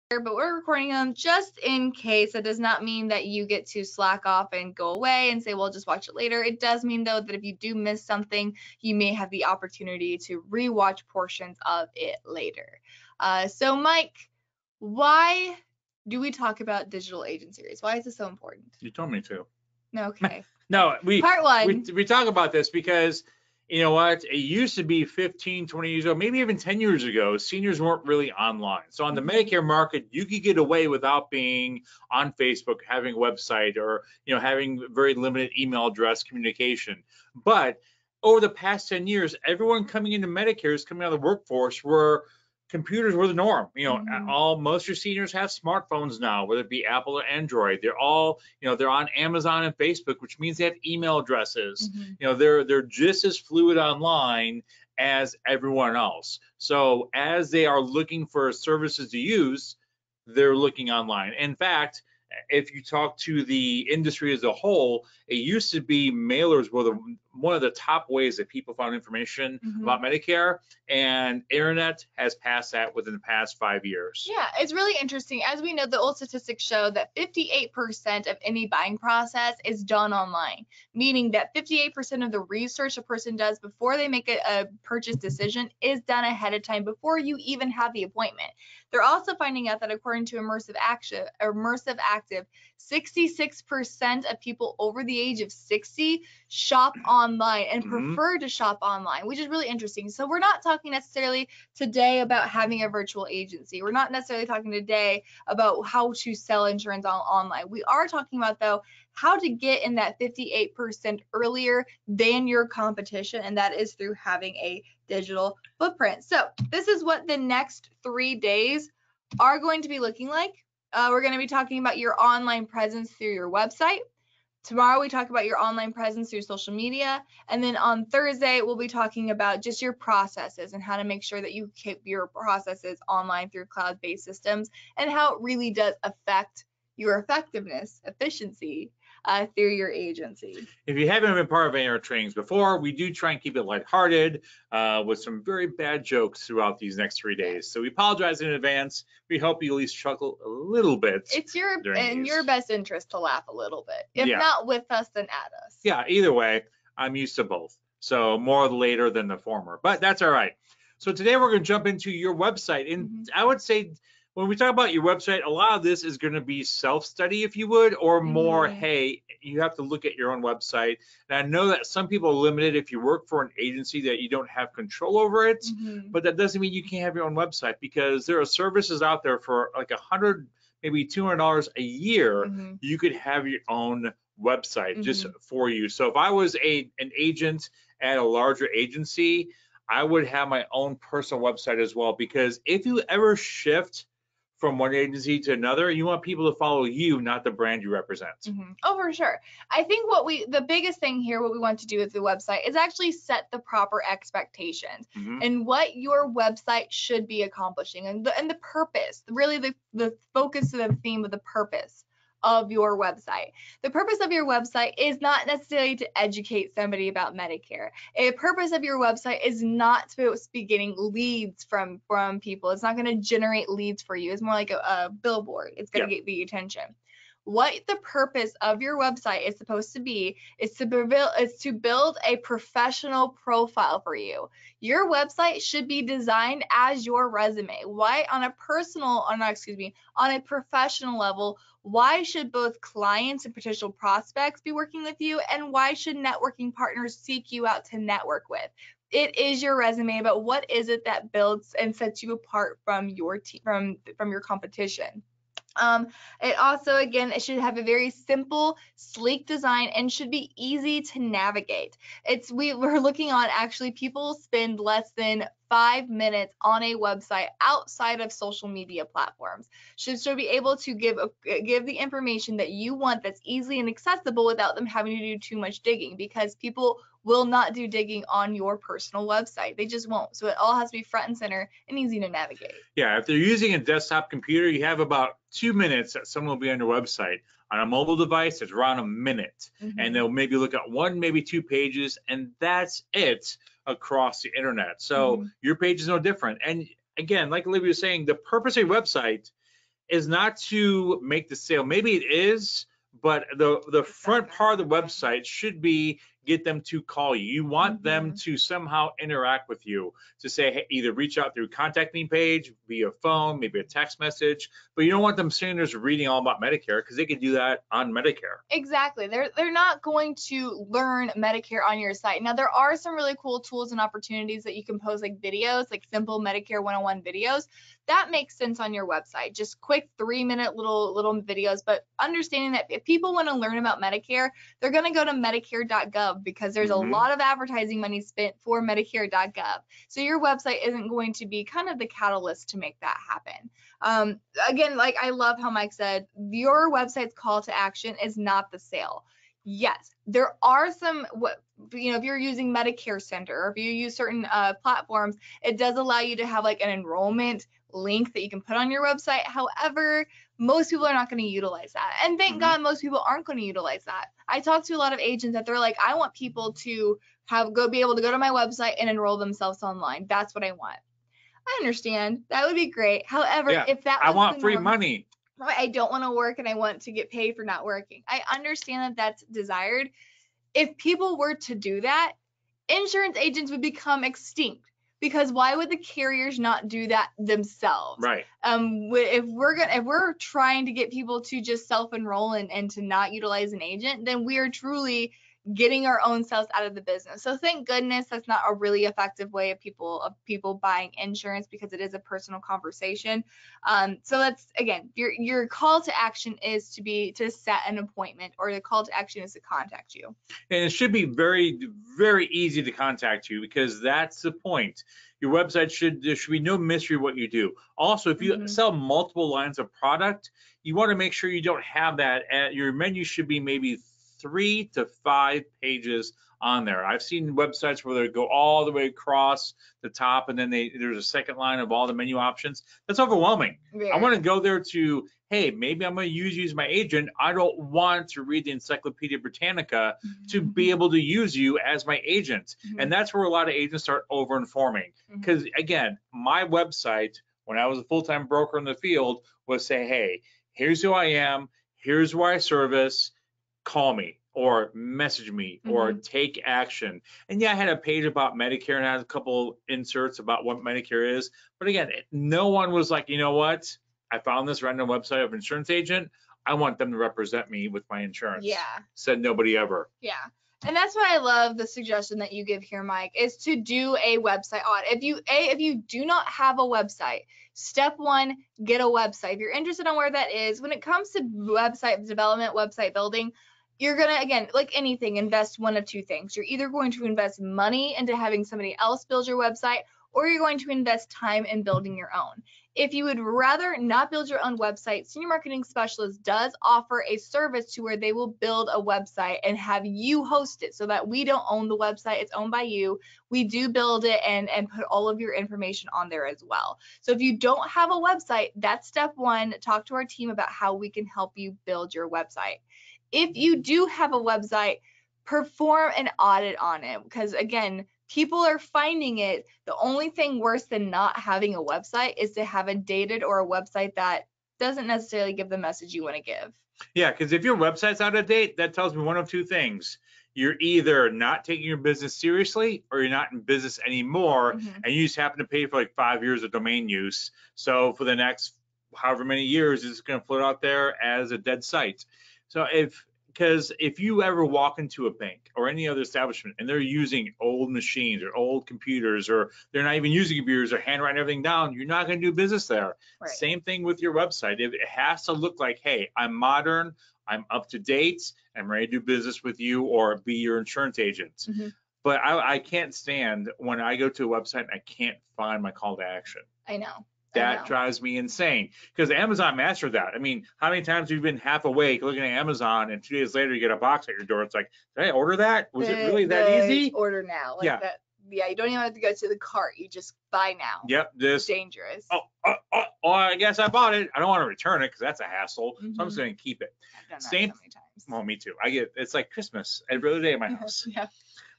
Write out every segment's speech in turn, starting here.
but we're recording them just in case. That does not mean that you get to slack off and go away and say, well, just watch it later. It does mean, though, that if you do miss something, you may have the opportunity to rewatch portions of it later. So, Mike, why do we talk about digital agent series? Why is this so important? You told me to. Okay. No, Part one. we talk about this because, you know what, it used to be 15, 20 years ago, maybe even 10 years ago, seniors weren't really online. So on the Medicare market, you could get away without being on Facebook, having a website, or, you know, having very limited email address communication. But over the past 10 years, everyone coming into Medicare is coming out of the workforce where computers were the norm. You know, most of your seniors have smartphones now, whether it be Apple or Android. They're all, you know, they're on Amazon and Facebook, which means they have email addresses. You know, they're just as fluid online as everyone else. So as they are looking for services to use, they're looking online. In fact, if you talk to the industry as a whole, it used to be mailers were one of the top ways that people found information about Medicare, and internet has passed that within the past 5 years. Yeah, it's really interesting. As we know, the old statistics show that 58% of any buying process is done online, meaning that 58% of the research a person does before they make a purchase decision is done ahead of time before you even have the appointment. They're also finding out that according to Immersive Active, 66% of people over the age of 60 shop online and prefer to shop online, which is really interesting. So we're not talking necessarily today about having a virtual agency. We're not necessarily talking today about how to sell insurance online. We are talking about, though, how to get in that 58% earlier than your competition, and that is through having a digital footprint. So this is what the next 3 days are going to be looking like. We're going to be talking about your online presence through your website. Tomorrow we talk about your online presence through social media, and then on Thursday we'll be talking about just your processes and how to make sure that you keep your processes online through cloud-based systems and how it really does affect your effectiveness, efficiency through your agency. If you haven't been part of any of our trainings before, we do try and keep it lighthearted with some very bad jokes throughout these next 3 days. So we apologize in advance. We hope you at least chuckle a little bit. It's in your best interest to laugh a little bit. If not with us, then at us. Yeah, either way, I'm used to both. So more later than the former, but that's all right. So today we're going to jump into your website. And I would say when we talk about your website, a lot of this is going to be self-study, if you would, or more, hey, you have to look at your own website. And I know that some people are limited if you work for an agency that you don't have control over it, but that doesn't mean you can't have your own website, because there are services out there for like $100, maybe $200 a year. You could have your own website just for you. So if I was an agent at a larger agency, I would have my own personal website as well, because if you ever shift from one agency to another, you want people to follow you, not the brand you represent. Oh, for sure. I think the biggest thing here, what we want to do with the website is actually set the proper expectations and what your website should be accomplishing, and the purpose, really the focus of the theme of the purpose of your website. The purpose of your website is not necessarily to educate somebody about Medicare. A purpose of your website is not supposed to be getting leads from people. It's not going to generate leads for you. It's more like a billboard. It's going to get the attention. What the purpose of your website is supposed to be is to build a professional profile for you. Your website should be designed as your resume. Why on a professional level, why should both clients and potential prospects be working with you, and why should networking partners seek you out to network with? It is your resume, but what is it that builds and sets you apart from your from your competition? It also, again, it should have a very simple, sleek design and should be easy to navigate. We're looking on, actually, people spend less than 5 minutes on a website outside of social media platforms. Should be able to give the information that you want that's easy and accessible without them having to do too much digging, because people will not do digging on your personal website. They just won't. So it all has to be front and center and easy to navigate. Yeah, if they're using a desktop computer, you have about 2 minutes that someone will be on your website. On a mobile device, it's around a minute. And they'll maybe look at 1, maybe 2 pages, and that's it across the internet. So your page is no different. And again, like Olivia was saying, the purpose of your website is not to make the sale. Maybe it is, but the front part of the website should be get them to call you. You want them to somehow interact with you, to say, hey, either reach out through contact me page, via phone, maybe a text message, but you don't want them sitting there reading all about Medicare, because they can do that on Medicare. Exactly. They're not going to learn Medicare on your site. Now, there are some really cool tools and opportunities that you can post, like videos, like simple Medicare 101 videos. That makes sense on your website. Just quick 3-minute little videos, but understanding that if people want to learn about Medicare, they're going to go to medicare.gov, because there's a lot of advertising money spent for medicare.gov. So your website isn't going to be kind of the catalyst to make that happen. Again, like I love how Mike said, your website's call to action is not the sale. Yes, there are some, if you're using Medicare Center, or if you use certain platforms, it does allow you to have like an enrollment link that you can put on your website. However, most people are not going to utilize that. And thank God most people aren't going to utilize that. I talk to a lot of agents that they're like, I want people to be able to go to my website and enroll themselves online. That's what I want. I understand. That would be great. However, if that was I want free money. Right, I don't want to work and I want to get paid for not working. I understand that that's desired. If people were to do that, insurance agents would become extinct, because why would the carriers not do that themselves? Right. If we're trying to get people to just self-enroll and to not utilize an agent, then we are truly getting our own selves out of the business. So thank goodness that's not a really effective way of people buying insurance, because it is a personal conversation. So that's, again, your call to action is to set an appointment, or the call to action is to contact you. And it should be very, very easy to contact you, because that's the point. Your website there should be no mystery what you do. Also, if you sell multiple lines of product, you want to make sure you don't have that. Your menu should be maybe 3 to 5 pages on there. I've seen websites where they go all the way across the top, and then there's a second line of all the menu options. That's overwhelming. I want to go there to, hey, maybe I'm going to use my agent. I don't want to read the Encyclopedia Britannica to be able to use you as my agent. And that's where a lot of agents start over-informing. Because again, my website, when I was a full-time broker in the field, was say, hey, here's who I am, here's where I service, call me or message me or take action. And yeah, I had a page about Medicare and I had a couple inserts about what Medicare is. But again, no one was like, you know what? I found this random website of insurance agent. I want them to represent me with my insurance. Yeah. Said nobody ever. Yeah. And that's why I love the suggestion that you give here, Mike, is to do a website audit. If you do not have a website, step one, get a website. If you're interested on where that is, when it comes to website development, website building, you're going to, again, like anything, invest one of two things. You're either going to invest money into having somebody else build your website, or you're going to invest time in building your own. If you would rather not build your own website, Senior Marketing Specialist does offer a service to where they will build a website and have you host it, so that we don't own the website. It's owned by you. We do build it and put all of your information on there as well. So if you don't have a website, that's step one. Talk to our team about how we can help you build your website. If you do have a website, perform an audit on it, because again, people are finding it. The only thing worse than not having a website is to have a dated or a website that doesn't necessarily give the message you want to give. Yeah, because if your website's out of date, that tells me one of two things. You're either not taking your business seriously, or you're not in business anymore, and you just happen to pay for like 5 years of domain use. So for the next however many years, it's going to float out there as a dead site. So because if you ever walk into a bank or any other establishment and they're using old machines or old computers, or they're not even using computers or handwriting everything down, you're not going to do business there. Right. Same thing with your website. It has to look like, hey, I'm modern, I'm up to date, I'm ready to do business with you or be your insurance agent. But I can't stand when I go to a website and I can't find my call to action. I know. That drives me insane, because Amazon mastered that. I mean, how many times have you been half awake looking at Amazon and 2 days later you get a box at your door? It's like, did I order that? Was it really that easy? Order now. Like that. Yeah, you don't even have to go to the cart. You just buy now. Yep. It's dangerous. Oh, I guess I bought it. I don't want to return it because that's a hassle. So I'm just going to keep it. I've done that so many times. Well, me too. It's like Christmas every other day in my house. Yeah.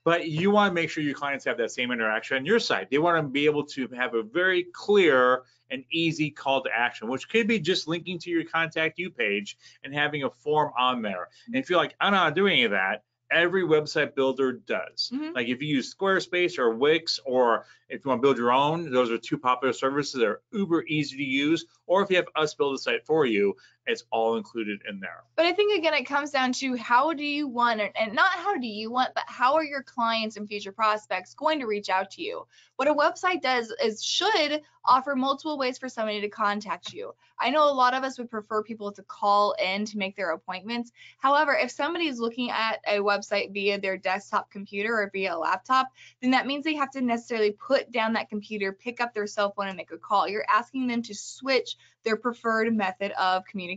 But you want to make sure your clients have that same interaction on your site. They want to be able to have a very clear and easy call to action, which could be just linking to your contact you page and having a form on there. And if you're like, I don't know how to do any of that, every website builder does. Like if you use Squarespace or Wix, or if you want to build your own, those are two popular services that are uber easy to use. Or if you have us build a site for you, it's all included in there. But I think, again, it comes down to how do you want it, and not how do you want, but how are your clients and future prospects going to reach out to you? What a website does is should offer multiple ways for somebody to contact you. I know a lot of us would prefer people to call in to make their appointments. However, if somebody is looking at a website via their desktop computer or via a laptop, then that means they have to necessarily put down that computer, pick up their cell phone, and make a call. You're asking them to switch their preferred method of communication.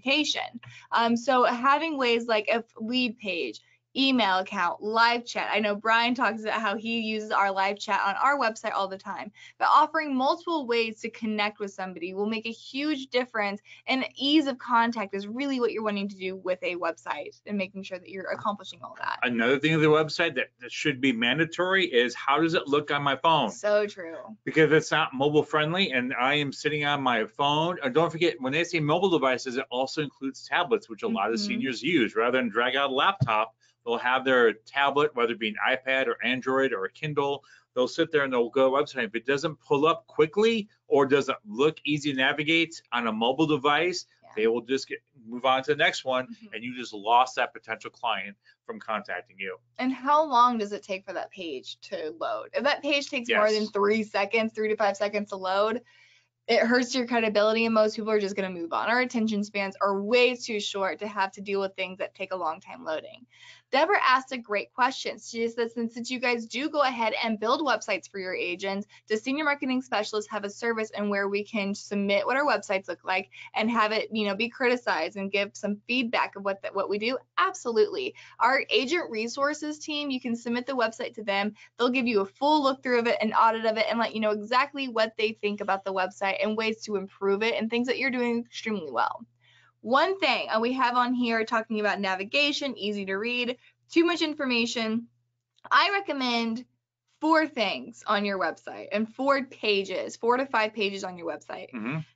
So having ways like a lead page, email account, live chat. I know Brian talks about how he uses our live chat on our website all the time, but offering multiple ways to connect with somebody will make a huge difference, and ease of contact is really what you're wanting to do with a website and making sure that you're accomplishing all that. Another thing of the website that should be mandatory is how does it look on my phone? So true. Because it's not mobile friendly and I am sitting on my phone. And don't forget, when they say mobile devices, it also includes tablets, which a lot of seniors use. Rather than drag out a laptop, they'll have their tablet, whether it be an iPad or Android or a Kindle. They'll sit there and they'll go to a website. If it doesn't pull up quickly or doesn't look easy to navigate on a mobile device, they will just move on to the next one, and you just lost that potential client from contacting you. And how long does it take for that page to load? If that page takes more than 3 seconds, 3 to 5 seconds to load, it hurts your credibility, and most people are just going to move on. Our attention spans are way too short to have to deal with things that take a long time loading. Deborah asked a great question. She said, since you guys do go ahead and build websites for your agents, does Senior Marketing Specialist have a service and where we can submit what our websites look like and have it, be criticized and give some feedback of what we do? Absolutely. Our agent resources team, you can submit the website to them. They'll give you a full look through of it, an audit of it, and let you know exactly what they think about the website and ways to improve it and things that you're doing extremely well. One thing we have on here talking about navigation, easy to read, too much information. I recommend 4 things on your website and 4 pages, 4 to 5 pages on your website.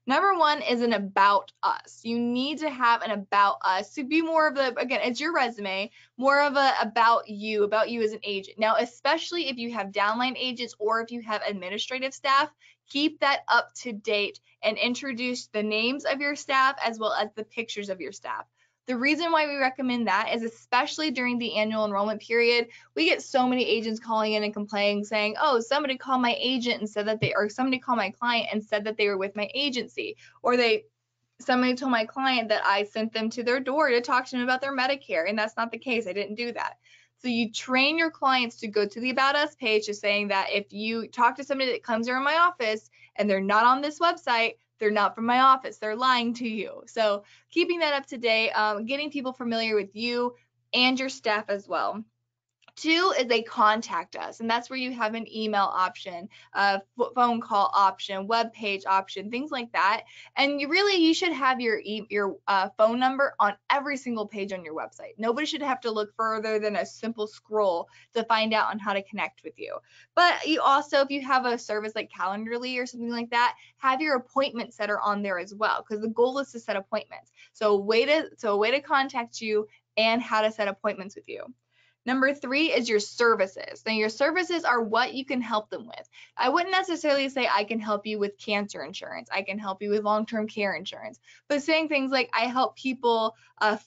Number 1 is an about us. You need to have an about us to be more of a, again, it's your resume, more of a about you as an agent. Now, especially if you have downline agents or if you have administrative staff, keep that up to date and introduce the names of your staff as well as the pictures of your staff. The reason why we recommend that is especially during the annual enrollment period, we get so many agents calling in and complaining saying, oh, somebody called my agent and said that somebody called my client and said that they were with my agency, or somebody told my client that I sent them to their door to talk to them about their Medicare, and that's not the case. I didn't do that. So you train your clients to go to the About Us page, just saying that if you talk to somebody that comes around my office and they're not on this website, they're not from my office, they're lying to you. So keeping that up to date, getting people familiar with you and your staff as well. 2 is they contact us, and that's where you have an email option, a phone call option, web page option, things like that. And you should have your phone number on every single page on your website. Nobody should have to look further than a simple scroll to find out on how to connect with you. But you also, if you have a service like Calendly or something like that, have your appointment setter on there as well, because the goal is to set appointments. So a way to contact you and how to set appointments with you. Number 3 is your services. Now, your services are what you can help them with. I wouldn't necessarily say I can help you with cancer insurance. I can help you with long-term care insurance. But saying things like I help people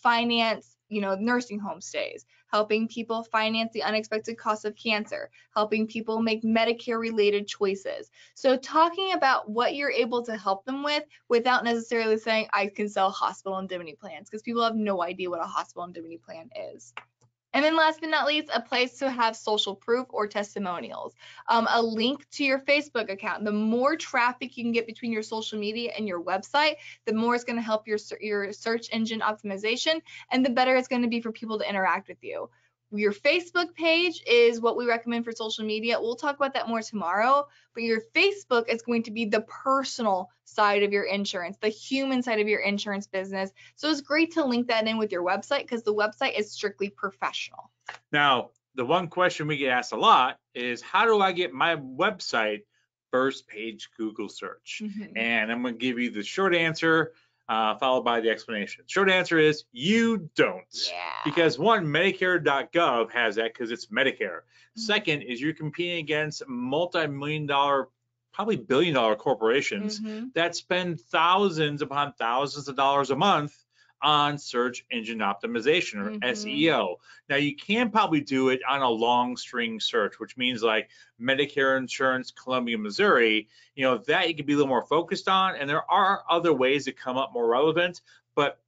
finance, nursing home stays, helping people finance the unexpected cost of cancer, helping people make Medicare-related choices. So talking about what you're able to help them with without necessarily saying I can sell hospital indemnity plans, because people have no idea what a hospital indemnity plan is. And then last but not least, a place to have social proof or testimonials. A link to your Facebook account. The more traffic you can get between your social media and your website, the more it's going to help your search engine optimization, and the better it's going to be for people to interact with you. Your Facebook page is what we recommend for social media. We'll talk about that more tomorrow, but your Facebook is going to be the personal side of your insurance, the human side of your insurance business. So it's great to link that in with your website, because the website is strictly professional. Now, the one question we get asked a lot is, how do I get my website first page Google search? And I'm going to give you the short answer, followed by the explanation. Short answer is you don't. Yeah. Because one, Medicare.gov has that because it's Medicare. Second is you're competing against multi-million-dollar, probably billion-dollar corporations that spend thousands upon thousands of dollars a month on search engine optimization, or SEO. Now you can probably do it on a long string search, which means like Medicare insurance, Columbia, Missouri, that you can be a little more focused on. And there are other ways to come up more relevant. But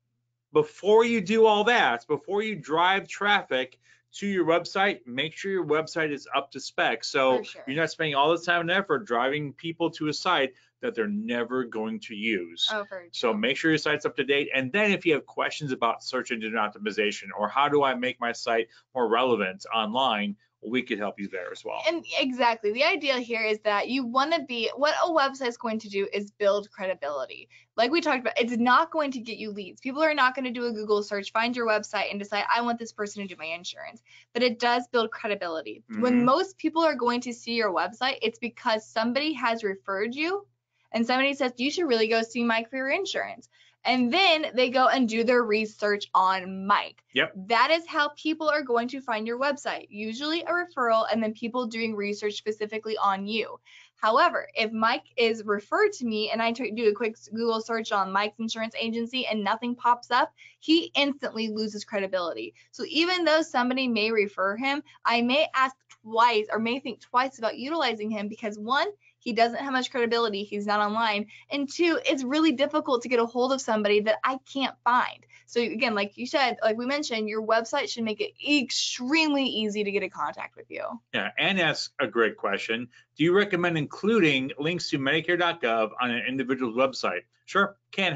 before you do all that, before you drive traffic to your website, make sure your website is up to spec. So you're not spending all this time and effort driving people to a site that they're never going to use. So make sure your site's up to date. And then if you have questions about search engine optimization, or how do I make my site more relevant online, we could help you there as well. And exactly, the idea here is that you want to be, what a website is going to do is build credibility. Like we talked about, it's not going to get you leads. People are not going to do a Google search, find your website and decide, I want this person to do my insurance. But it does build credibility. When most people are going to see your website, it's because somebody has referred you and somebody says, you should really go see Mike for your insurance. And then they go and do their research on Mike. That is how people are going to find your website. Usually a referral, and then people doing research specifically on you. However, if Mike is referred to me and I do a quick Google search on Mike's insurance agency and nothing pops up, he instantly loses credibility. So even though somebody may refer him, I may ask twice or may think twice about utilizing him, because one, he doesn't have much credibility, he's not online, and two, it's really difficult to get a hold of somebody that I can't find. So again, like you said, like we mentioned, your website should make it extremely easy to get in contact with you. Yeah, and ask a great question. Do you recommend including links to Medicare.gov on an individual's website? Sure, can't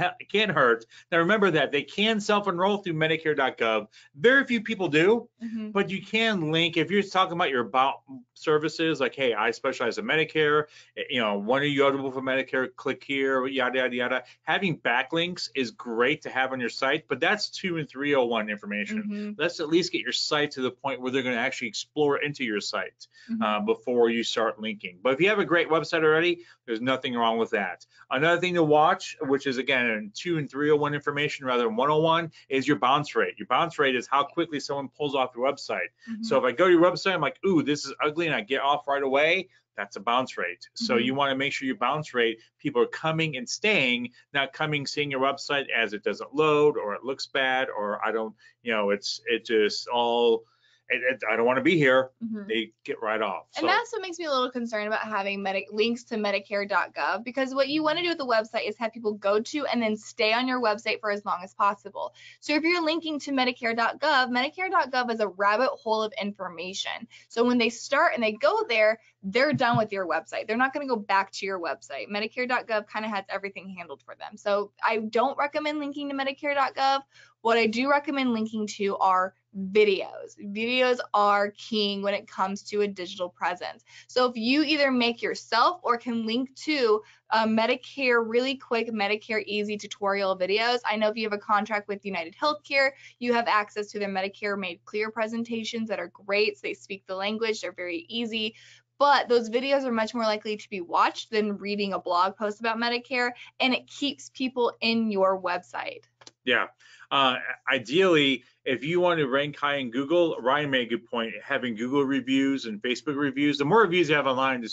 hurt. Now remember that they can self-enroll through Medicare.gov. Very few people do, but you can link, if you're talking about your about services, like, hey, I specialize in Medicare, when are you eligible for Medicare? Click here, yada, yada, yada. Having backlinks is great to have on your site, but that's 2 and 301 information. Let's at least get your site to the point where they're going to actually explore into your site before you start linking. But if you have a great website already, there's nothing wrong with that. Another thing to watch, which is again 2 and 301 information rather than 101, is your bounce rate. Your bounce rate is how quickly someone pulls off your website. So if I go to your website, I'm like, ooh, this is ugly, and I get off right away, that's a bounce rate. So you want to make sure your bounce rate, people are coming and staying, not coming, seeing your website as it doesn't load, or it looks bad, or I don't, it just all, I don't want to be here. They get right off. And that's what makes me a little concerned about having links to Medicare.gov, because what you want to do with the website is have people go to and then stay on your website for as long as possible. So if you're linking to Medicare.gov, Medicare.gov is a rabbit hole of information. So when they start and they go there, they're done with your website. They're not going to go back to your website. Medicare.gov kind of has everything handled for them. So I don't recommend linking to Medicare.gov. What I do recommend linking to are videos. Videos are king when it comes to a digital presence. So if you either make yourself or can link to Medicare, really quick Medicare easy tutorial videos. I know if you have a contract with United Healthcare, you have access to their Medicare Made Clear presentations that are great. So they speak the language, they're very easy. But those videos are much more likely to be watched than reading a blog post about Medicare, and it keeps people in your website. Yeah. Ideally, if you want to rank high in Google, Ryan made a good point. Having Google reviews and Facebook reviews, the more reviews you have online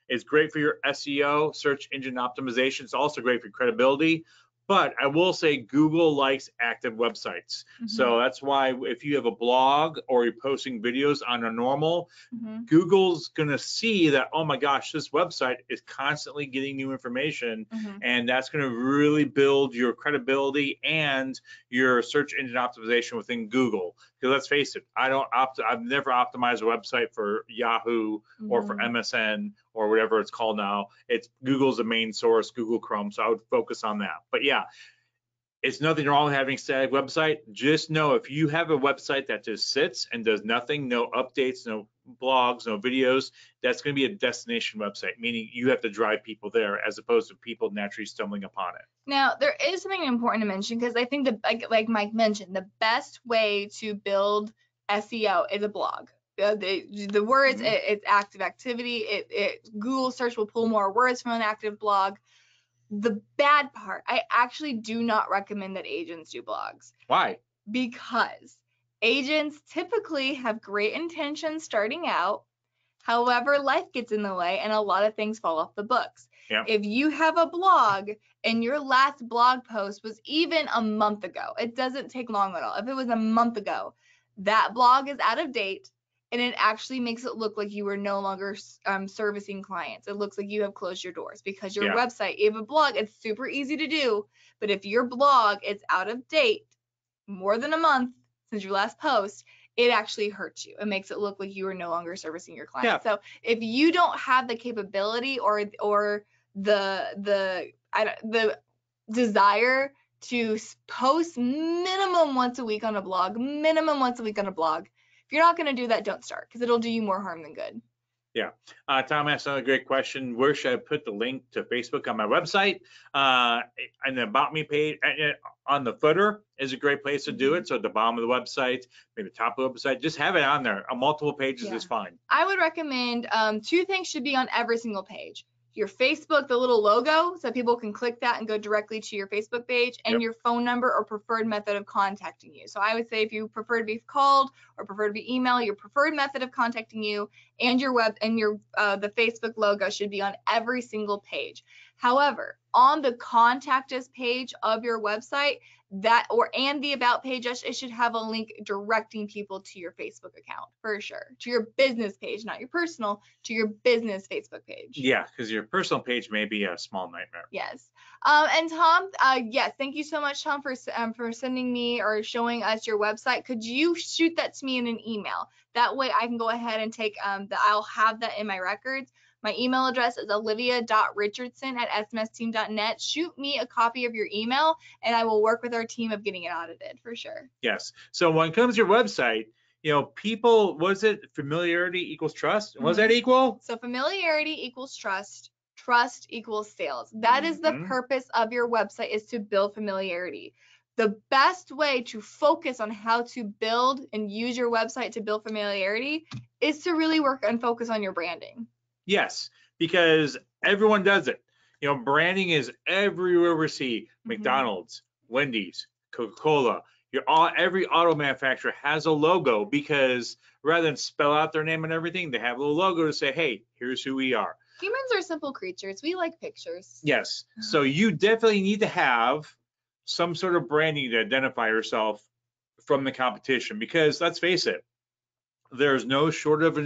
is great for your SEO, search engine optimization. It's also great for credibility. But I will say Google likes active websites. So that's why if you have a blog or you're posting videos on a normal, Google's going to see that, oh my gosh, this website is constantly getting new information. And that's going to really build your credibility and your search engine optimization within Google. Because let's face it, I've never optimized a website for Yahoo or for MSN or whatever it's called now. It's Google's the main source, Google Chrome. So I would focus on that. But yeah, it's nothing wrong with having a static website. Just know if you have a website that just sits and does nothing, no updates, no blogs, no videos, that's going to be a destination website, meaning you have to drive people there as opposed to people naturally stumbling upon it. Now, there is something important to mention, because I think like Mike mentioned, the best way to build SEO is a blog. the words, it's active activity. Google search will pull more words from an active blog. The bad part, I actually do not recommend that agents do blogs. Why? Because agents typically have great intentions starting out. However, life gets in the way and a lot of things fall off the books. Yeah. If you have a blog and your last blog post was even a month ago, it doesn't take long at all. If it was a month ago, that blog is out of date and it actually makes it look like you are no longer servicing clients. It looks like you have closed your doors because your website, you have a blog, it's super easy to do. But if your blog is out of date, more than a month since your last post, it actually hurts you. It makes it look like you are no longer servicing your clients. So if you don't have the capability or the desire to post minimum once a week on a blog, if you're not going to do that, don't start, because it'll do you more harm than good. Yeah. Tom asked another great question. Where should I put the link to Facebook on my website? And the About Me page on the footer is a great place to do it. So at the bottom of the website, maybe the top of the website, just have it on there. On multiple pages is fine. I would recommend 2 things should be on every single page. Your Facebook, the little logo, so people can click that and go directly to your Facebook page, and your phone number or preferred method of contacting you. So I would say if you prefer to be called or prefer to be email, your preferred method of contacting you and your the Facebook logo should be on every single page. However, on the contact us page of your website, and the about page, it should have a link directing people to your Facebook account for sure, to your business page, not your personal, to your business Facebook page. Yeah, because your personal page may be a small nightmare. Yes. And Tom, yes, thank you so much, Tom, for sending me or showing us your website. Could you shoot that to me in an email? That way I can go ahead and take I'll have that in my records. My email address is olivia.richardson@smsteam.net. Shoot me a copy of your email, and I will work with our team of getting it audited for sure. Yes. So when it comes to your website, people, was it familiarity equals trust? Was that equal? So familiarity equals trust. Trust equals sales. That is the purpose of your website, is to build familiarity. The best way to focus on how to build and use your website to build familiarity is to really work and focus on your branding. Yes, because everyone does it. Branding is everywhere we see. McDonald's, Wendy's, Coca-Cola. Every auto manufacturer has a logo, because rather than spell out their name and everything, they have a little logo to say, hey, here's who we are. Humans are simple creatures. We like pictures. Yes. So you definitely need to have some sort of branding to identify yourself from the competition, because let's face it, there's no shortage of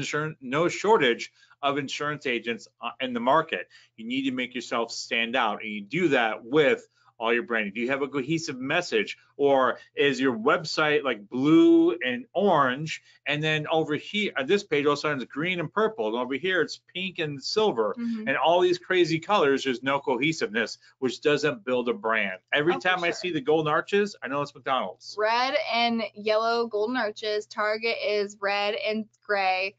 insurance agents in the market. You need to make yourself stand out, and you do that with all your branding. Do you have a cohesive message, or is your website like blue and orange, and then over here on this page all of a sudden it's green and purple, and over here it's pink and silver, and all these crazy colors? There's no cohesiveness, which doesn't build a brand. Every time I see the golden arches, I know it's McDonald's. Red and yellow golden arches. Target is red and gray.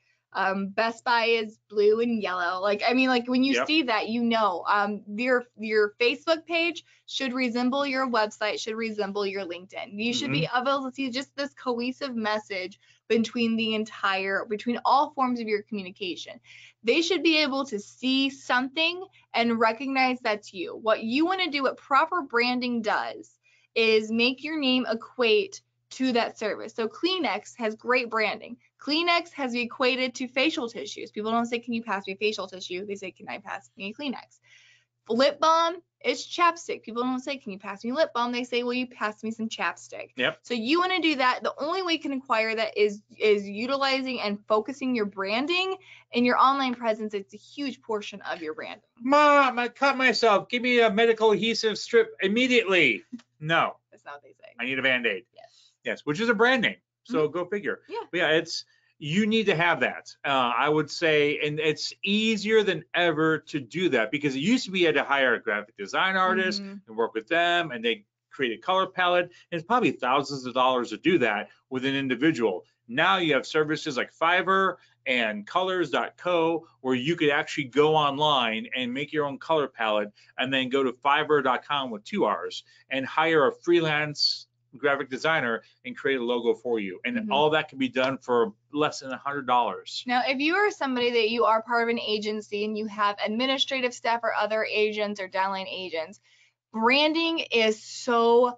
Best Buy is blue and yellow. When you see that, your Facebook page should resemble your website, should resemble your LinkedIn. You should be able to see just this cohesive message between all forms of your communication. They should be able to see something and recognize that's you. What you want to do, what proper branding does, is make your name equate to that service. So Kleenex has great branding. Kleenex has equated to facial tissues. People don't say, can you pass me facial tissue? They say, can I pass me a Kleenex? Lip balm is chapstick. People don't say, can you pass me lip balm? They say, will you pass me some chapstick? Yep. So you want to do that. The only way you can acquire that is utilizing and focusing your branding and your online presence. It's a huge portion of your branding. Mom, I cut myself. Give me a medical adhesive strip immediately. No. That's not what they say. I need a Band-Aid. Yes, which is a brand name. So go figure. Yeah. But yeah, you need to have that. I would say, and it's easier than ever to do that, because it used to be you had to hire a graphic design artist and work with them, and they create a color palette, and it's probably thousands of dollars to do that with an individual. Now you have services like Fiverr and colors.co, where you could actually go online and make your own color palette, and then go to fiverr.com with 2 R's and hire a freelance graphic designer and create a logo for you. And all that can be done for less than $100. Now, if you are somebody that you are part of an agency and you have administrative staff or other agents or downline agents, branding is so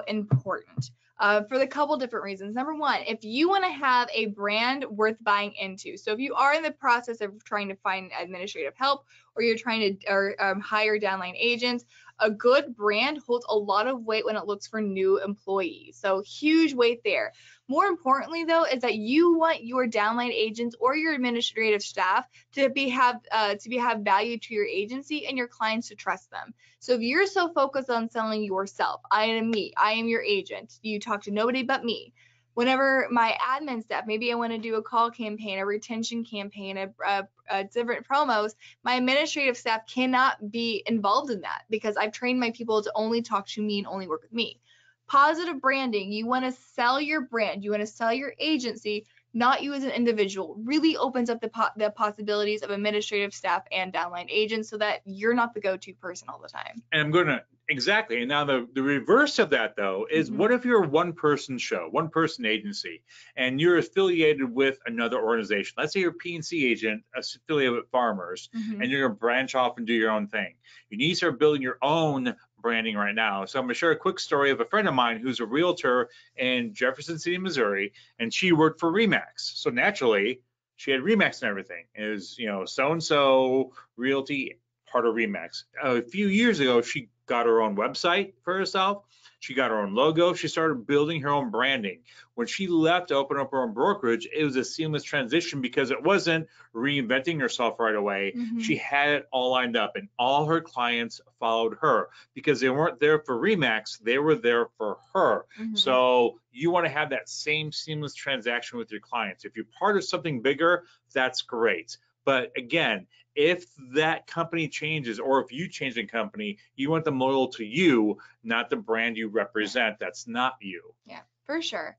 important. For the couple different reasons. Number one, if you want to have a brand worth buying into, so if you are in the process of trying to find administrative help or you're trying to hire downline agents, a good brand holds a lot of weight when it looks for new employees. So huge weight there. More importantly, though, is that you want your downline agents or your administrative staff to have value to your agency and your clients to trust them. So if you're so focused on selling yourself, I am me, I am your agent, you talk to nobody but me. Whenever my admin staff, maybe I want to do a call campaign, a retention campaign, a different promos, my administrative staff cannot be involved in that because I've trained my people to only talk to me and only work with me. Positive branding, you want to sell your brand, you want to sell your agency, not you as an individual, really opens up the possibilities of administrative staff and downline agents so that you're not the go-to person all the time. And I'm going to, exactly. And now the reverse of that, though, is what if you're a one-person show, one-person agency, and you're affiliated with another organization? Let's say you're a P&C agent affiliated with Farmers, and you're going to branch off and do your own thing. You need to start building your own branding right now. So I'm going to share a quick story of a friend of mine who's a realtor in Jefferson City, Missouri, and she worked for RE/MAX. So naturally, she had RE/MAX and everything. It was, so-and-so realty, part of RE/MAX. A few years ago, she got her own website for herself. She got her own logo. She started building her own branding. When she left to open up her own brokerage, it was a seamless transition because it wasn't reinventing herself right away. She had it all lined up, and all her clients followed her because they weren't there for RE/MAX. They were there for her. So you want to have that same seamless transaction with your clients. If you're part of something bigger, that's great. But again, if that company changes or if you change the company, you want them loyal to you, not the brand you represent. That's not you. Yeah, for sure.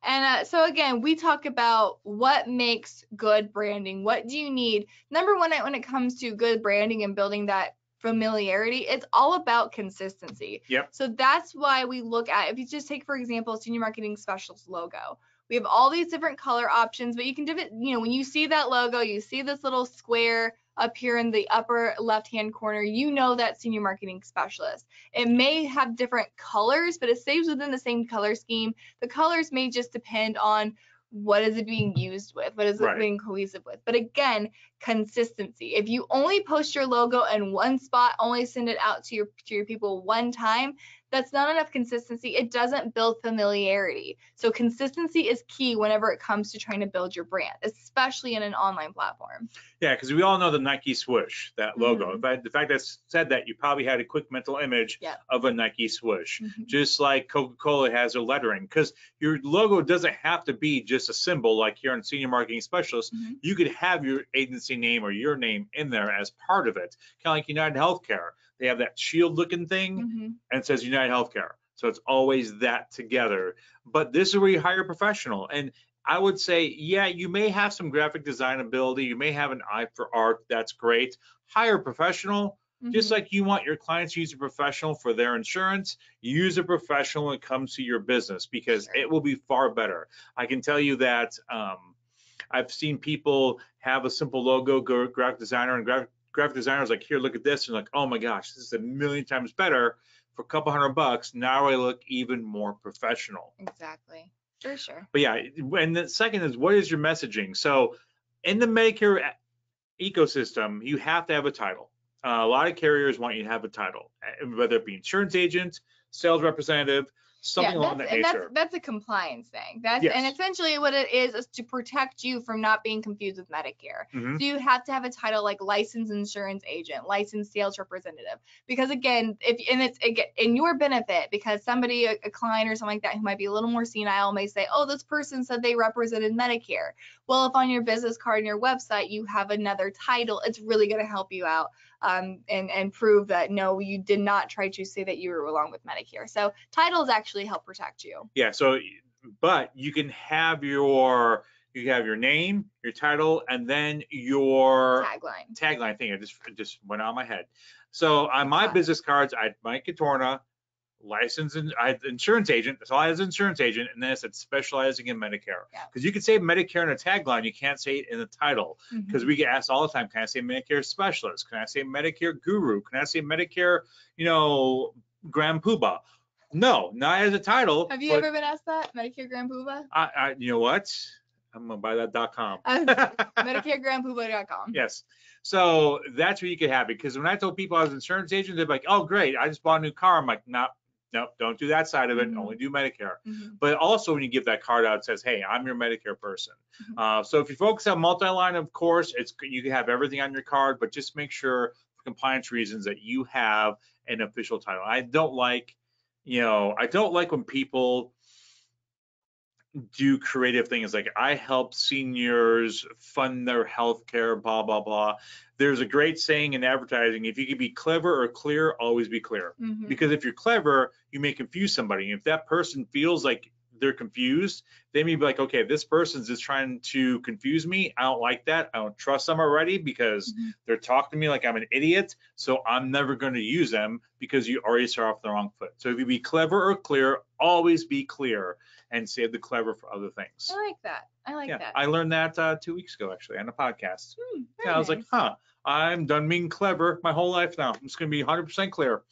And so again, we talk about what makes good branding. What do you need? Number one, when it comes to good branding and building that familiarity, it's all about consistency. Yep. So that's why we look at, if you just take, for example, Senior Marketing Specialist logo. We have all these different color options, but you can do it, when you see that logo, you see this little square up here in the upper left-hand corner, that Senior Marketing Specialist. It may have different colors, but it stays within the same color scheme. The colors may just depend on what is it being used with, what is it being cohesive with. But again, consistency. If you only post your logo in one spot, only send it out to your people one time, that's not enough consistency. It doesn't build familiarity. So consistency is key whenever it comes to trying to build your brand, especially in an online platform. Yeah, because we all know the Nike swoosh, that logo. The fact that said that, you probably had a quick mental image of a Nike swoosh, just like Coca-Cola has their lettering. Because your logo doesn't have to be just a symbol like here in Senior Marketing Specialist. You could have your agency name or your name in there as part of it, kind of like United Healthcare. They have that shield looking thing and it says United Healthcare. So it's always that together. But this is where you hire a professional. And I would say, yeah, you may have some graphic design ability. You may have an eye for art. That's great. Hire a professional. Just like you want your clients to use a professional for their insurance, use a professional when it comes to your business because it will be far better. I can tell you that I've seen people have a simple logo, go graphic designer, and graphic designers like, here, look at this, and like, oh my gosh, this is a million times better for a couple $100. Now I look even more professional. Exactly, for sure. But yeah, and the second is, what is your messaging? So in the Medicare ecosystem, you have to have a title. A lot of carriers want you to have a title, whether it be insurance agent, sales representative, something along that nature. That's a compliance thing. And essentially what it is to protect you from not being confused with Medicare. So you have to have a title like licensed insurance agent, licensed sales representative, because again, it's in your benefit, because somebody, a client or something like that who might be a little more senile may say, oh, this person said they represented Medicare. Well, if on your business card and your website you have another title, it's really going to help you out and prove that no, you did not try to say that you were along with Medicare. So titles actually help protect you. Yeah. So, but you can have your name, your title, and then your tagline thing. It just went out of my head. So on my business cards, I had Mike Catorna, licensed insurance agent. That's all I had as an insurance agent. And then it said specializing in Medicare. Because you can say Medicare in a tagline, you can't say it in the title. Because we get asked all the time, can I say Medicare specialist? Can I say Medicare guru? Can I say Medicare, Grand Poobah? No, not as a title. Have you ever been asked that? Medicare Grand Poobah? You know what? I'm gonna buy that .com. MedicareGrandPoobah.com. Yes. So that's where you could have it. Because when I told people I was an insurance agent, they're like, oh, great, I just bought a new car. I'm like, no, don't do that side of it. Only do Medicare. But also when you give that card out, it says, hey, I'm your Medicare person. So if you focus on multi-line, of course, you can have everything on your card, but just make sure for compliance reasons that you have an official title. I don't like when people do creative things like I help seniors fund their health care, blah, blah, blah. There's a great saying in advertising, if you can be clever or clear, always be clear. Because if you're clever, you may confuse somebody. If that person feels like they're confused, they may be like, okay, this person's just trying to confuse me. I don't like that. I don't trust them already because they're talking to me like I'm an idiot. So I'm never going to use them because you already start off the wrong foot. So if you be clever or clear, always be clear and save the clever for other things. I like that. I like that. I learned that 2 weeks ago, actually, on a podcast. I was like, I'm done being clever my whole life now. I'm just going to be 100% clear.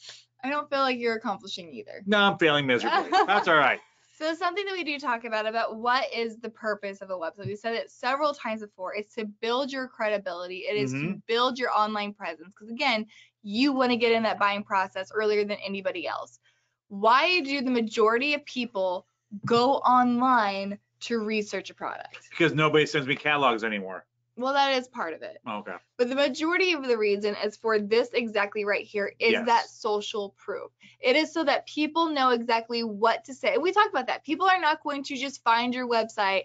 I don't feel like you're accomplishing either. No, I'm failing miserably. That's all right. So something that we do talk about what is the purpose of a website. We said it several times before. It's to build your credibility. It is to build your online presence. Because again, you want to get in that buying process earlier than anybody else. Why do the majority of people go online to research a product? Because nobody sends me catalogs anymore. Well, that is part of it. Okay. But the majority of the reason is for this exactly right here is that social proof. It is so that people know exactly what to say. We talk about that. People are not going to just find your website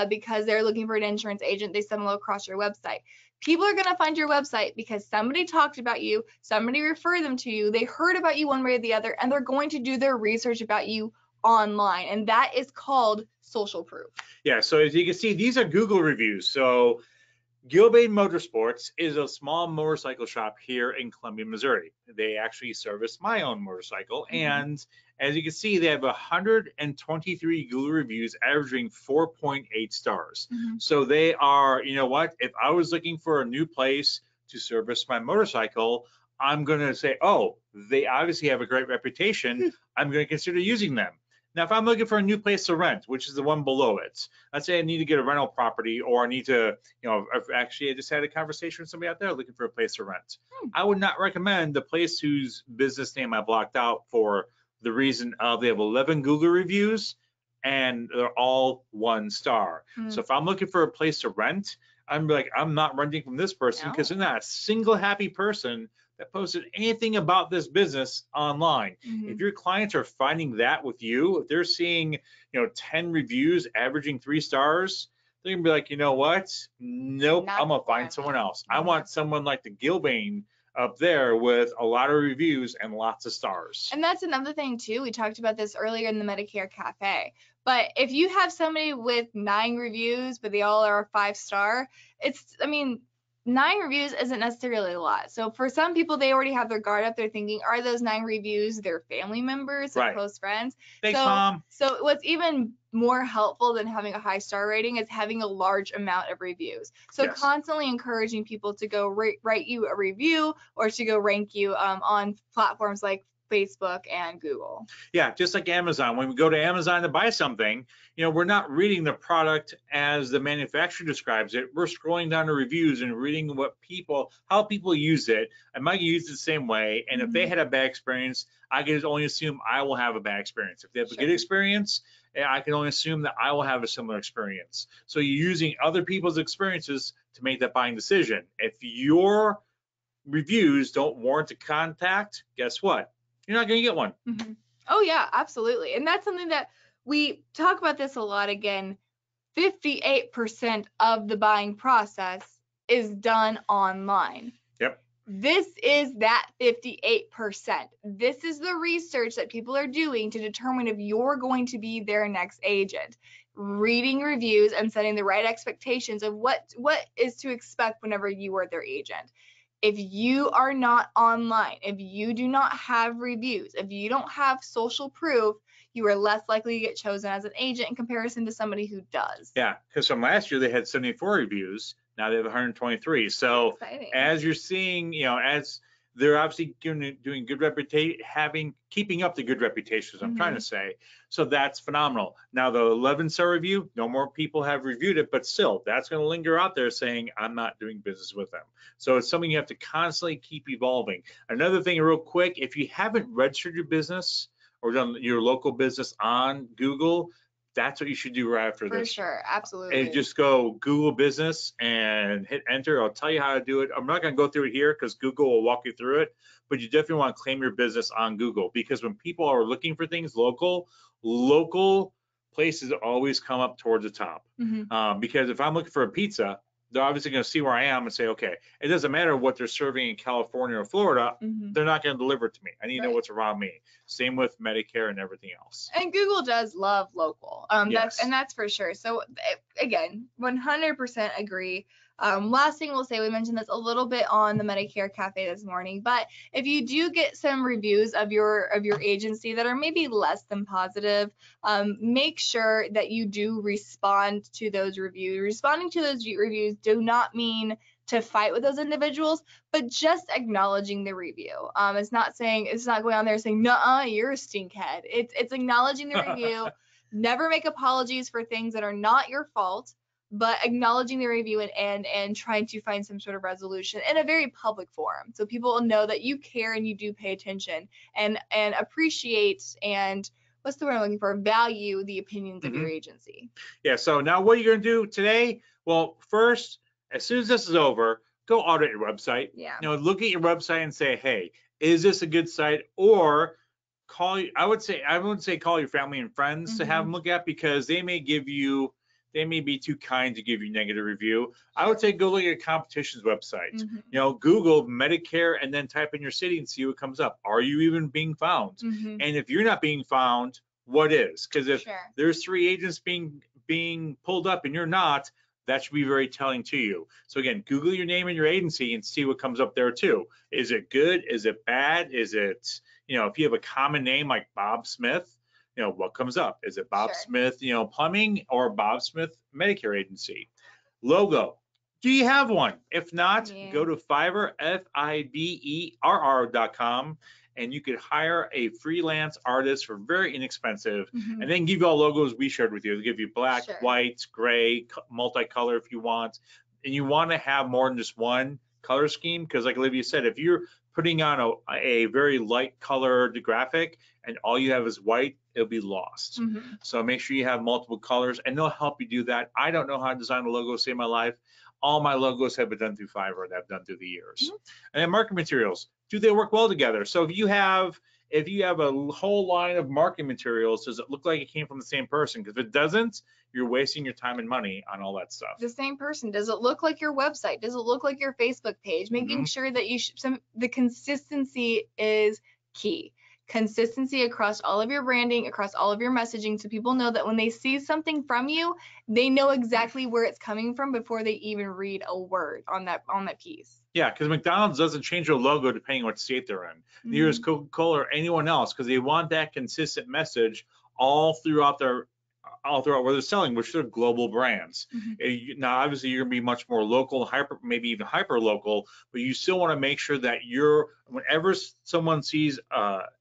because they're looking for an insurance agent. They stumble across your website. People are going to find your website because somebody talked about you, somebody referred them to you, they heard about you one way or the other, and they're going to do their research about you online. And that is called social proof. Yeah, so as you can see, these are Google reviews. So Gilbane Motorsports is a small motorcycle shop here in Columbia, Missouri. They actually service my own motorcycle. And as you can see, they have 123 Google reviews, averaging 4.8 stars. So they are, if I was looking for a new place to service my motorcycle, I'm going to say, oh, they obviously have a great reputation. I'm going to consider using them. Now, if I'm looking for a new place to rent, which is the one below it, let's say I need to get a rental property, or I need to, actually I just had a conversation with somebody out there looking for a place to rent. I would not recommend the place whose business name I blocked out for the reason of they have 11 Google reviews and they're all 1 star. So if I'm looking for a place to rent, I'm like, I'm not renting from this person because they're not a single happy person that posted anything about this business online. If your clients are finding that with you, if they're seeing, 10 reviews averaging 3 stars, they're gonna be like, you know what? Nope, I'm gonna find someone else. I want someone like the Gilbane up there with a lot of reviews and lots of stars. And that's another thing too. We talked about this earlier in the Medicare Cafe. But if you have somebody with 9 reviews, but they all are 5-star, 9 reviews isn't necessarily a lot. So for some people, they already have their guard up. They're thinking, are those 9 reviews their family members or close friends? Thanks, Mom. So what's even more helpful than having a high star rating is having a large amount of reviews. So constantly encouraging people to go write you a review or to go rank you on platforms like Facebook and Google. Yeah, just like Amazon. When we go to Amazon to buy something, we're not reading the product as the manufacturer describes it. We're scrolling down the reviews and reading how people use it. I might use it the same way. And if they had a bad experience, I can only assume I will have a bad experience. If they have a good experience, I can only assume that I will have a similar experience. So you're using other people's experiences to make that buying decision. If your reviews don't warrant a contact, guess what? You're not going to get one. Oh, yeah, absolutely. And that's something that we talk about this a lot. Again, 58% of the buying process is done online. Yep. This is that 58%. This is the research that people are doing to determine if you're going to be their next agent. Reading reviews and setting the right expectations of what is to expect whenever you are their agent. If you are not online, if you do not have reviews, if you don't have social proof, you are less likely to get chosen as an agent in comparison to somebody who does. Yeah, because from last year they had 74 reviews. Now they have 123. So Exciting. as you're seeing, as they're obviously doing good reputation, keeping up the good reputations, I'm trying to say. So that's phenomenal. Now the 11-star review, no more people have reviewed it, but still that's going to linger out there saying I'm not doing business with them. So it's something you have to constantly keep evolving. Another thing real quick, if you haven't registered your business or done your local business on Google, that's what you should do right after For this. sure, absolutely. And just go Google business and hit enter. I'll tell you how to do it. I'm not going to go through it here because Google will walk you through it, but you definitely want to claim your business on Google, because when people are looking for things local places always come up towards the top. Because if I'm looking for a pizza, they're obviously going to see where I am and say, okay, it doesn't matter what they're serving in California or Florida, they're not going to deliver it to me. I need to know what's around me. Same with Medicare and everything else. And Google does love local. Yes. That's for sure. So again, 100% agree. Last thing we'll say, we mentioned this a little bit on the Medicare Cafe this morning, but if you do get some reviews of your agency that are maybe less than positive, make sure that you do respond to those reviews. Responding to those reviews do not mean to fight with those individuals, but just acknowledging the review. It's not going on there saying, "Nuh-uh, you're a stinkhead." It's acknowledging the review. Never make apologies for things that are not your fault, but acknowledging the review and trying to find some sort of resolution in a very public forum, so people will know that you care and you do pay attention and appreciate and what's the word I'm looking for? Value the opinions of your agency. Yeah. So now what are you going to do today? Well, first, as soon as this is over, go audit your website. Yeah. Look at your website and say, hey, is this a good site? Or I would say call your family and friends to have them look at, because they may be too kind to give you negative review. I would say go look at a competition's website. Google Medicare and then type in your city and see what comes up. Are you even being found? And if you're not being found, what is? Because if there's 3 agents being pulled up and you're not, that should be very telling to you. So again, Google your name and your agency and see what comes up there too. Is it good? Is it bad? Is it, if you have a common name like Bob Smith, what comes up? Is it Bob Smith, plumbing, or Bob Smith Medicare agency? Logo. Do you have one? If not, go to Fiverr, Fiverr.com, and you could hire a freelance artist for very inexpensive, and then give you all logos we shared with you. They'll give you black, white, gray, multicolor if you want. And you want to have more than just one color scheme, because like Olivia said, if you're putting on a very light colored graphic and all you have is white, it'll be lost. So make sure you have multiple colors, and they'll help you do that. I don't know how to design a logo to save my life. All my logos have been done through Fiverr that I've done through the years. And then marketing materials, do they work well together? So if you have a whole line of marketing materials, does it look like it came from the same person? Because if it doesn't, you're wasting your time and money on all that stuff. The same person. Does it look like your website? Does it look like your Facebook page? Making sure that the consistency is key. Consistency across all of your branding, across all of your messaging, so people know that when they see something from you, they know exactly where it's coming from before they even read a word on that piece. Yeah, because McDonald's doesn't change their logo depending on what state they're in. Neither is Coca-Cola or anyone else, because they want that consistent message all throughout where they're selling, which are global brands. Now, obviously, you're gonna be much more local, maybe even hyper local, but you still want to make sure that whenever someone sees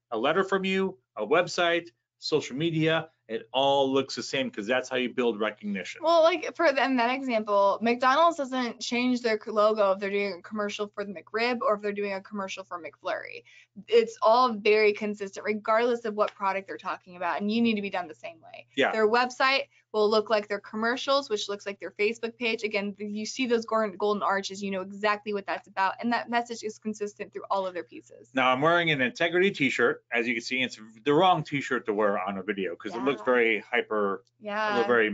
a letter from you, a website, social media, it all looks the same, because that's how you build recognition. Well, like for them, that example, McDonald's doesn't change their logo if they're doing a commercial for the McRib or if they're doing a commercial for McFlurry. It's all very consistent, regardless of what product they're talking about, and you need to be done the same way. Yeah. Their website will look like their commercials, which looks like their Facebook page. Again, you see those golden arches, you know exactly what that's about, and that message is consistent through all of their pieces. Now, I'm wearing an Integrity t-shirt. As you can see, it's the wrong t-shirt to wear on a video, because it looks very hyper, very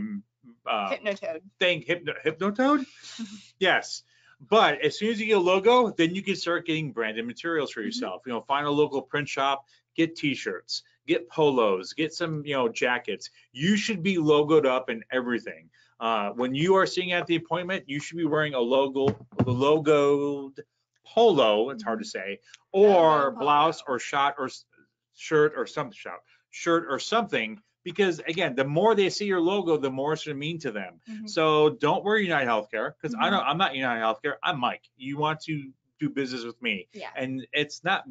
Hypnotoad. Hypnotoad? Yes. But as soon as you get a logo, then you can start getting branded materials for yourself. Find a local print shop, get t-shirts, get polos, get some, jackets. You should be logoed up in everything. When you are sitting at the appointment, you should be wearing a logoed polo, it's hard to say, or blouse or shot or shirt or shirt or something, because again, the more they see your logo, the more it's going to mean to them. So don't worry, United Healthcare, because I'm not United Healthcare. I'm Mike. You want to do business with me. Yeah. And it's a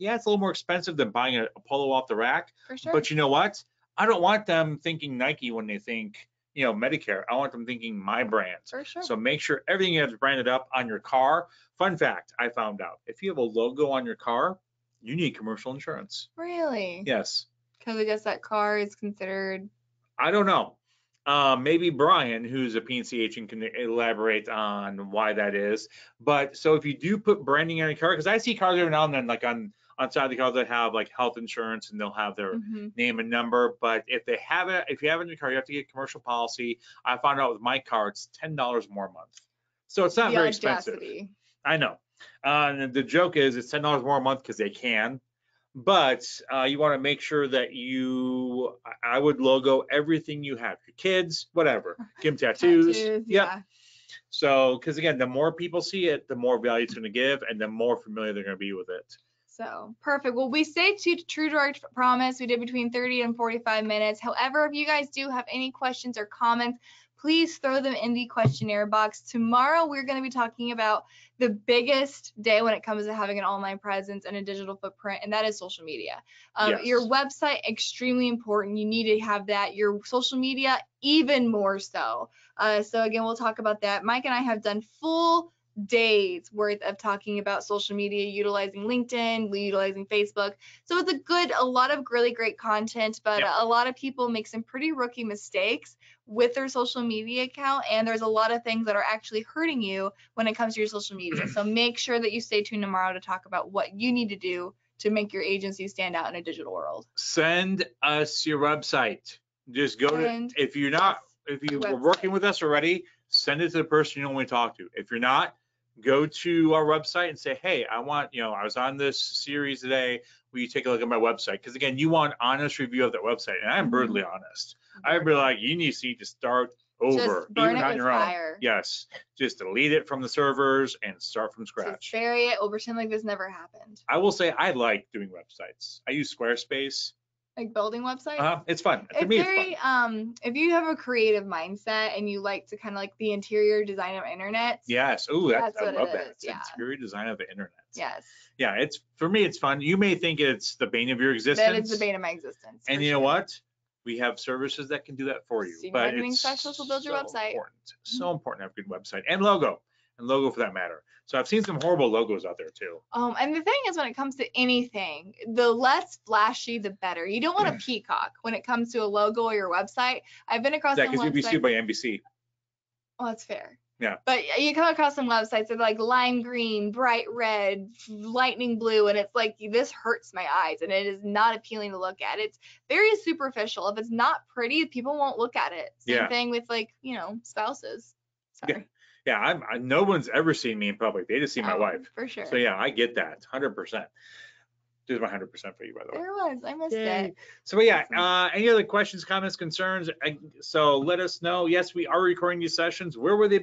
little more expensive than buying a polo off the rack. For sure. But you know what? I don't want them thinking Nike when they think, Medicare. I want them thinking my brand. For sure. So make sure everything you have branded up on your car. Fun fact, I found out, if you have a logo on your car, you need commercial insurance. Really? Yes. Because I guess that car is considered. I don't know. Maybe Brian, who's a P&C agent, can elaborate on why that is. But so if you do put branding on your car, because I see cars every now and then, like on side of the car that have like health insurance and they'll have their name and number. But if you have it in your car, you have to get a commercial policy. I found out with my car, it's $10 more a month. So it's not very expensive. I know. And the joke is it's $10 more a month because they can. But you want to make sure that I would logo everything you have, your kids, whatever, give them tattoos. Yeah. So, because again, the more people see it, the more value it's going to give and the more familiar they're going to be with it. So perfect. Well, we stayed true to our promise. We did between 30 and 45 minutes. However, if you guys do have any questions or comments, please throw them in the questionnaire box. Tomorrow, we're going to be talking about the biggest day when it comes to having an online presence and a digital footprint, and that is social media. Yes. Your website, extremely important. You need to have that. Your social media, even more so. So again, we'll talk about that. Mike and I have done full days worth of talking about social media, utilizing LinkedIn, utilizing Facebook. So it's a lot of really great content, but a lot of people make some pretty rookie mistakes with their social media account, and there's a lot of things that are actually hurting you when it comes to your social media. So make sure that you stay tuned tomorrow to talk about what you need to do to make your agency stand out in a digital world. Send us your website. Just go if you were working with us already, send it to the person you normally talk to. If you're not, go to our website and say, hey, I was on this series today. Will you take a look at my website? Because again, you want honest review of that website. And I'm brutally honest. I'd be like, you need to start over, even on your own. Yes. Just delete it from the servers and start from scratch. Just bury it. We'll pretend like this never happened. I will say I like doing websites. I use Squarespace. Like building websites? It's fun. It's very fun. If you have a creative mindset and you like to kind of like the interior design of internet. Yes. Ooh, I love that. It's yeah. Interior design of the internet. Yes. Yeah, for me, it's fun. You may think it's the bane of your existence. That is the bane of my existence. And you know what? We have services that can do that for you. Senior marketing specialists will build your website. So important to have a good website and logo for that matter. So I've seen some horrible logos out there too. And the thing is, when it comes to anything, the less flashy, the better. You don't want a peacock when it comes to a logo or your website. I've been across some websites. Because you'd be sued by NBC. Well, that's fair. Yeah. But you come across some websites that are like lime green, bright red, lightning blue, and it's like, this hurts my eyes, and it is not appealing to look at. It's very superficial. If it's not pretty, people won't look at it. Same thing with spouses. Sorry. Yeah, no one's ever seen me in public. They just see my wife. For sure. So yeah, I get that, 100%. There's my 100% for you, by the way. There was. I missed it. So yeah, any other questions, comments, concerns? So let us know. Yes, we are recording these sessions. Where were they?